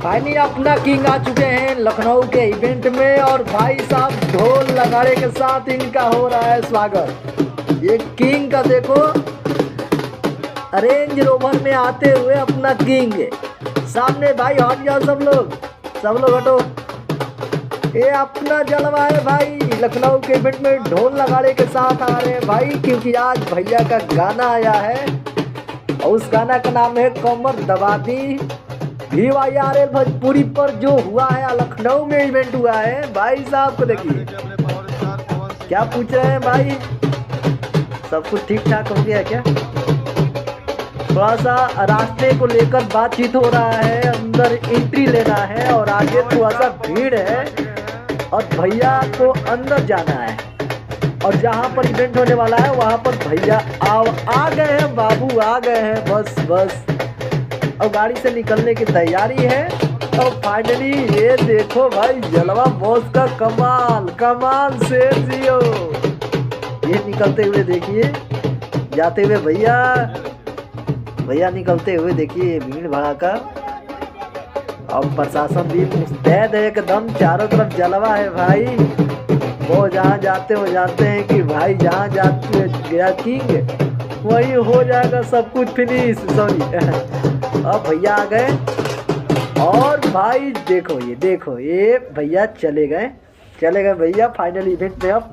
Finally अपना king आ चुके हैं लखनऊ के इवेंट में और भाई साहब ढोल नगाड़े के साथ इनका हो रहा है स्वागत। ये किंग का देखो रेंज रोवर में आते हुए अपना किंग है। सामने भाई हट जाओ सब लोग हटो। ये अपना जलवा है भाई, लखनऊ के इवेंट में ढोल नगाड़े के साथ आ रहे हैं भाई, क्योंकि आज भैया का गाना आया है और उस गाना का नाम है कमर दबा दी। VYRL भोजपुरी पर जो हुआ है, लखनऊ में इवेंट हुआ है भाई साहब को देखिए क्या पूछ रहे हैं भाई, सब कुछ ठीक ठाक हो गया क्या? थोड़ा सा रास्ते को लेकर बातचीत हो रहा है, अंदर एंट्री लेना है और आगे थोड़ा सा भीड़ है और भैया को अंदर जाना है और जहाँ पर इवेंट होने वाला है वहाँ पर भैया आ गए हैं बाबू, आ गए हैं बस और गाड़ी से निकलने की तैयारी है। और फाइनली ये देखो भाई जलवा बॉस का कमाल से जियो। ये निकलते हुए देखिए, जाते हुए भैया निकलते हुए देखिए भीड़ भड़ाका और प्रशासन भी मुस्तैद है एकदम, चारों तरफ जलवा है भाई। वो जहाँ जाते हो जानते हैं कि भाई जहाँ जाते गया किंग वही हो जाएगा सब कुछ फिनिश। सॉरी अब भैया आ गए और भाई देखो ये भैया चले गए भैया फाइनल इवेंट में। अब